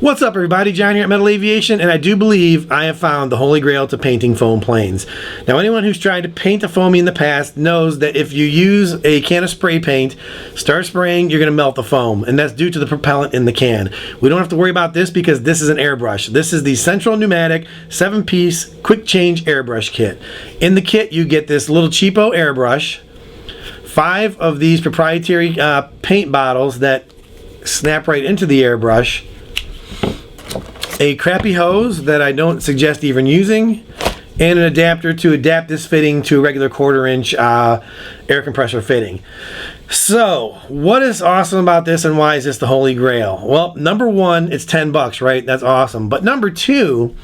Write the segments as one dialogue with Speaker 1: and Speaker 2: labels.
Speaker 1: What's up, everybody? John here at Metal Aviation, and I do believe I have found the holy grail to painting foam planes. Now, anyone who's tried to paint a foamy in the past knows that if you use a can of spray paint, start spraying, you're going to melt the foam, and that's due to the propellant in the can. We don't have to worry about this because this is an airbrush. This is the Central Pneumatic 7-piece Quick-Change Airbrush Kit. In the kit, you get this little cheapo airbrush, 5 of these proprietary paint bottles that snap right into the airbrush, a crappy hose that I don't suggest even using, and an adapter to adapt this fitting to a regular 1/4-inch air compressor fitting. So, what is awesome about this, and why is this the holy grail? Well, number one, it's $10, right? That's awesome. But number two,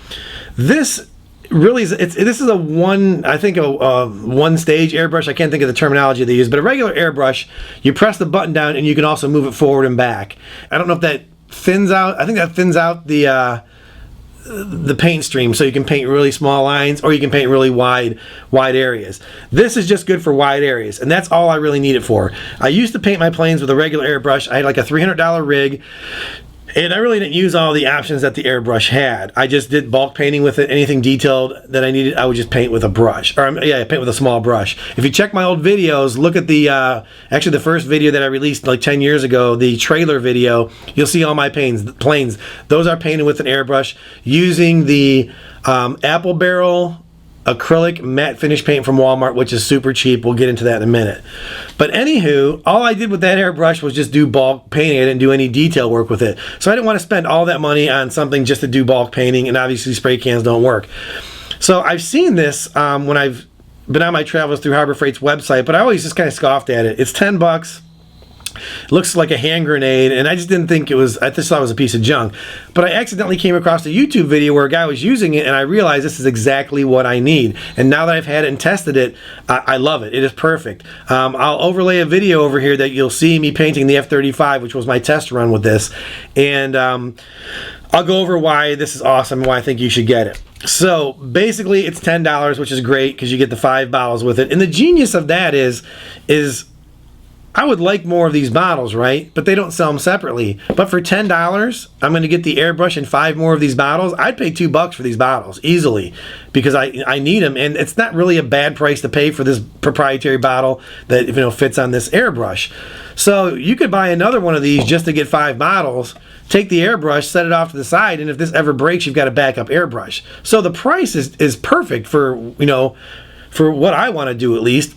Speaker 1: this really is, this is a one stage airbrush. I can't think of the terminology they use, but a regular airbrush, you press the button down and you can also move it forward and back. I don't know if that thins out. I think that thins out the paint stream, so you can paint really small lines or you can paint really wide areas. This is just good for wide areas, and that's all I really need it for. I used to paint my planes with a regular airbrush. I had like a $300 rig, and I really didn't use all the options that the airbrush had. I just did bulk painting with it. Anything detailed that I needed, I would just paint with a brush. Or yeah, I paint with a small brush. If you check my old videos, look at the actually the first video that I released like 10 years ago, the trailer video, you'll see all my planes. Those are painted with an airbrush using the apple barrel acrylic matte finish paint from Walmart, which is super cheap. We'll get into that in a minute. But anywho, all I did with that airbrush was just do bulk painting. I didn't do any detail work with it. So I didn't want to spend all that money on something just to do bulk painting, and obviously spray cans don't work. So I've seen this when I've been on my travels through Harbor Freight's website, but I always just kind of scoffed at it. It's $10. It looks like a hand grenade, and I just didn't think it was, I just thought it was a piece of junk. But I accidentally came across a YouTube video where a guy was using it, and I realized this is exactly what I need. And now that I've had it and tested it, I love it. It is perfect. I'll overlay a video over here that you'll see me painting the F-35, which was my test run with this. And I'll go over why this is awesome and why I think you should get it. So basically it's $10, which is great because you get the 5 bottles with it. And the genius of that is I would like more of these bottles, right? But they don't sell them separately. But for $10, I'm going to get the airbrush and 5 more of these bottles. I'd pay $2 for these bottles easily because I need them, and it's not really a bad price to pay for this proprietary bottle that fits on this airbrush. So you could buy another one of these just to get 5 bottles. Take the airbrush, set it off to the side, and if this ever breaks, you've got a backup airbrush. So the price is perfect for for what I want to do at least.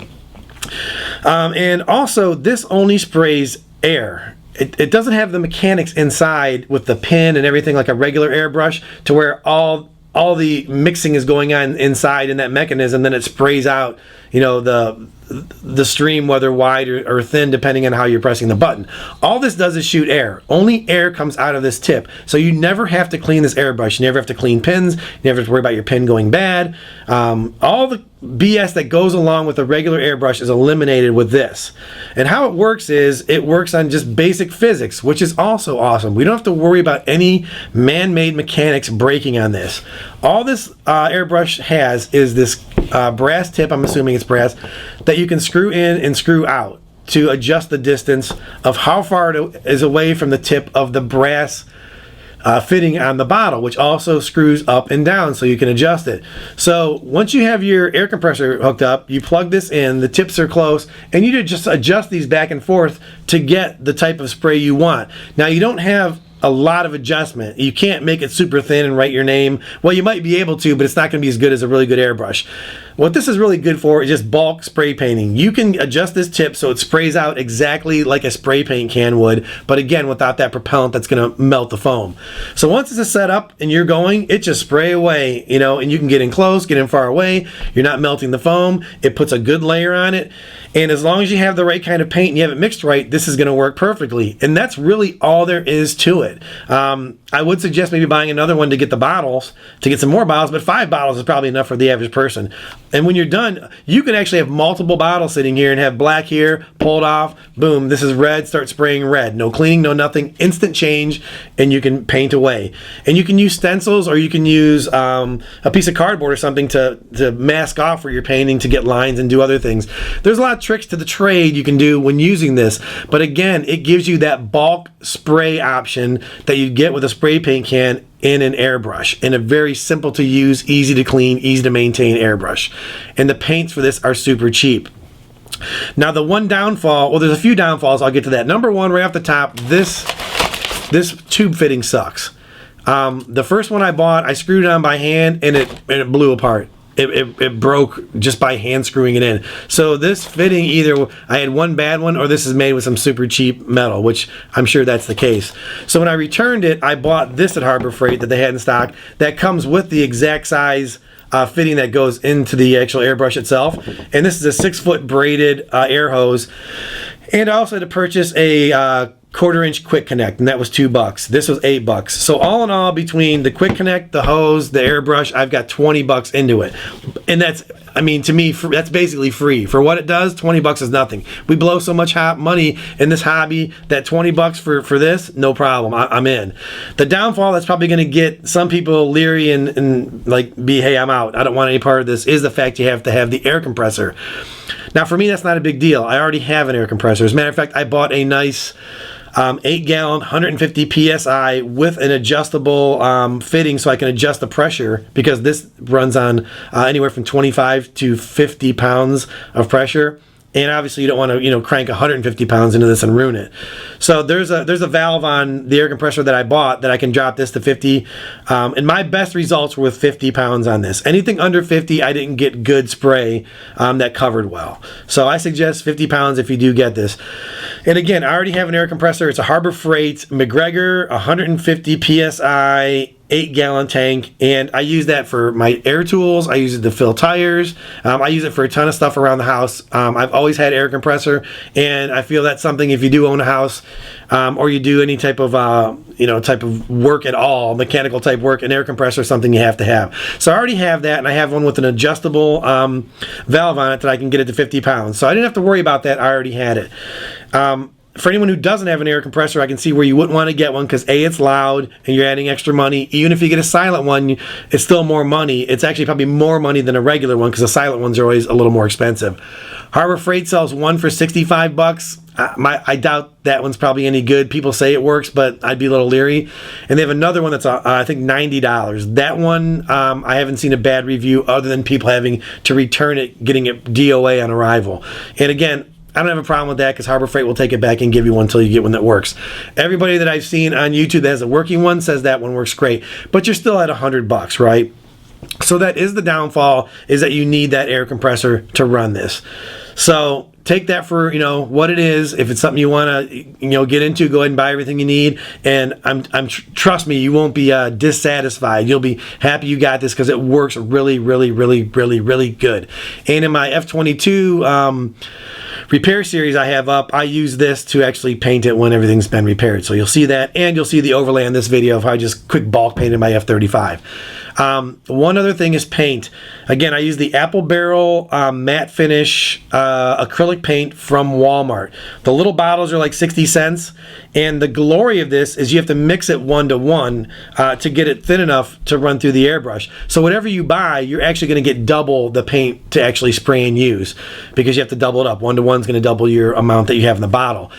Speaker 1: And also, this only sprays air. It doesn't have the mechanics inside with the pin and everything like a regular airbrush, to where all the mixing is going on inside in that mechanism. Then it sprays out, the stream, whether wide or thin, depending on how you're pressing the button. All this does is shoot air. Only air comes out of this tip. So you never have to clean this airbrush. You never have to clean pins. You never have to worry about your pin going bad. All the BS that goes along with a regular airbrush is eliminated with this. And how it works is, it works on just basic physics, which is also awesome. We don't have to worry about any man-made mechanics breaking on this. All this airbrush has is this brass tip, I'm assuming it's brass, that you can screw in and screw out to adjust the distance of how far it is away from the tip of the brass fitting on the bottle, which also screws up and down so you can adjust it. So once you have your air compressor hooked up, you plug this in, the tips are close, and you just adjust these back and forth to get the type of spray you want. Now, you don't have a lot of adjustment. You can't make it super thin and write your name. Well, you might be able to, but it's not going to be as good as a really good airbrush. What this is really good for is just bulk spray painting. You can adjust this tip so it sprays out exactly like a spray paint can would, but again, without that propellant that's going to melt the foam. So once this is set up and you're going, it just spray away, and you can get in close, get in far away. You're not melting the foam. It puts a good layer on it. And as long as you have the right kind of paint and you have it mixed right, this is going to work perfectly. And that's really all there is to it. I would suggest maybe buying another one to get the bottles, to get some more bottles, but 5 bottles is probably enough for the average person. And when you're done, you can actually have multiple bottles sitting here and have black here, pulled off, boom, this is red, start spraying red. No cleaning, no nothing, instant change, and you can paint away. And you can use stencils, or you can use a piece of cardboard or something to mask off where you're painting, to get lines and do other things. There's a lot of of tricks to the trade you can do when using this, but again, it gives you that bulk spray option that you get with a spray paint can in an airbrush, in a very simple to use, easy to clean, easy to maintain airbrush. And the paints for this are super cheap. Now the one downfall, well, there's a few downfalls, I'll get to that. Number one, right off the top, this tube fitting sucks. The first one I bought, I screwed it on by hand and it blew apart. It broke just by hand screwing it in. So this fitting, either I had one bad one or this is made with some super cheap metal, which I'm sure that's the case. So when I returned it, I bought this at Harbor Freight that they had in stock that comes with the exact size fitting that goes into the actual airbrush itself. And this is a 6-foot braided air hose. And I also had to purchase a 1/4-inch quick connect, and that was $2. This was $8. So all in all, between the quick connect, the hose, the airbrush, I've got $20 into it. And that's, I mean, to me, that's basically free. For what it does, $20 is nothing. We blow so much money in this hobby that $20 for this, no problem. I'm in. The downfall that's probably going to get some people leery and like hey, I'm out, I don't want any part of this, is the fact you have to have the air compressor. Now for me, that's not a big deal. I already have an air compressor. As a matter of fact, I bought a nice 8-gallon 150 psi with an adjustable fitting, so I can adjust the pressure, because this runs on anywhere from 25 to 50 pounds of pressure. And obviously you don't want to, crank 150 pounds into this and ruin it. So there's a valve on the air compressor that I bought that I can drop this to 50. And my best results were with 50 pounds on this. Anything under 50, I didn't get good spray that covered well. So I suggest 50 pounds if you do get this. And again, I already have an air compressor. It's a Harbor Freight McGregor 150 psi 8-gallon tank, and I use that for my air tools. I use it to fill tires. I use it for a ton of stuff around the house. I've always had air compressor, and I feel that's something, if you do own a house or you do any type of type of work at all, mechanical type work, an air compressor is something you have to have. So I already have that, and I have one with an adjustable valve on it that I can get it to 50 pounds. So I didn't have to worry about that. I already had it. For anyone who doesn't have an air compressor, I can see where you wouldn't want to get one, because A, it's loud and you're adding extra money. Even if you get a silent one, it's still more money. It's actually probably more money than a regular one, because the silent ones are always a little more expensive. Harbor Freight sells one for $65. I doubt that one's probably any good. People say it works, but I'd be a little leery. And they have another one that's I think $90. That one, I haven't seen a bad review other than people having to return it, getting it DOA on arrival. And again, I don't have a problem with that, because Harbor Freight will take it back and give you one until you get one that works. Everybody that I've seen on YouTube that has a working one says that one works great, but you're still at $100, right? So that is the downfall, is that you need that air compressor to run this. So take that for what it is. If it's something you want to get into, go ahead and buy everything you need. And trust me, you won't be dissatisfied. You'll be happy you got this, because it works really, really, really, really, really good. And in my F22 repair series I have up, I use this to actually paint it when everything's been repaired. So you'll see that, and you'll see the overlay on this video of how I just quick bulk painted my F35. One other thing is paint. Again, I use the Apple Barrel matte finish acrylic paint from Walmart. The little bottles are like 60 cents, and the glory of this is you have to mix it 1-to-1 to get it thin enough to run through the airbrush. So whatever you buy, you're actually going to get double the paint to actually spray and use, because you have to double it up. 1-to-1 is going to double your amount that you have in the bottle.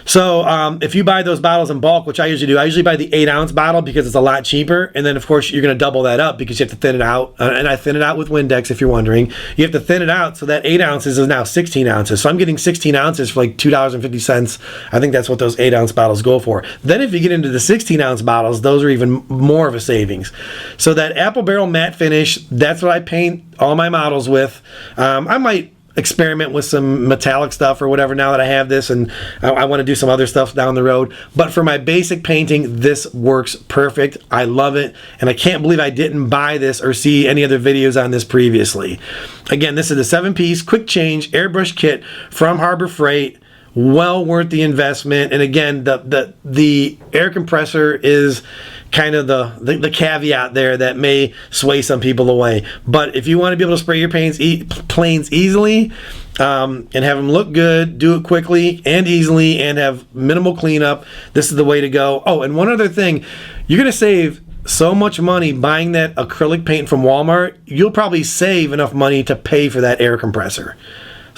Speaker 1: So if you buy those bottles in bulk, which I usually do, I usually buy the 8-ounce bottle because it's a lot cheaper, and then of course you're going to double that up because you have to thin it out, and I thin it out with Windex if you're wondering. You have to thin it out so that 8 ounces is now 16 ounces. So I'm getting 16 ounces for like $2.50. I think that's what those 8-ounce bottles go for. Then if you get into the 16-ounce bottles, those are even more of a savings. So that Apple Barrel matte finish, that's what I paint all my models with. I might experiment with some metallic stuff or whatever now that I have this, and I want to do some other stuff down the road. But for my basic painting, this works perfect. I love it, and I can't believe I didn't buy this or see any other videos on this previously. Again, this is a 7-piece quick change airbrush kit from Harbor Freight. Well worth the investment. And again, the air compressor is kind of the caveat there that may sway some people away. But if you want to be able to spray your planes easily and have them look good, do it quickly and easily, and have minimal cleanup, this is the way to go. Oh, and one other thing, you're going to save so much money buying that acrylic paint from Walmart. You'll probably save enough money to pay for that air compressor.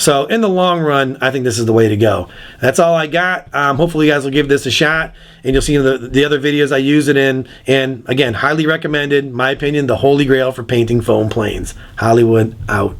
Speaker 1: So in the long run, I think this is the way to go. That's all I got. Hopefully you guys will give this a shot, and you'll see the other videos I use it in. And again, highly recommended, my opinion, the holy grail for painting foam planes. Hollywood out.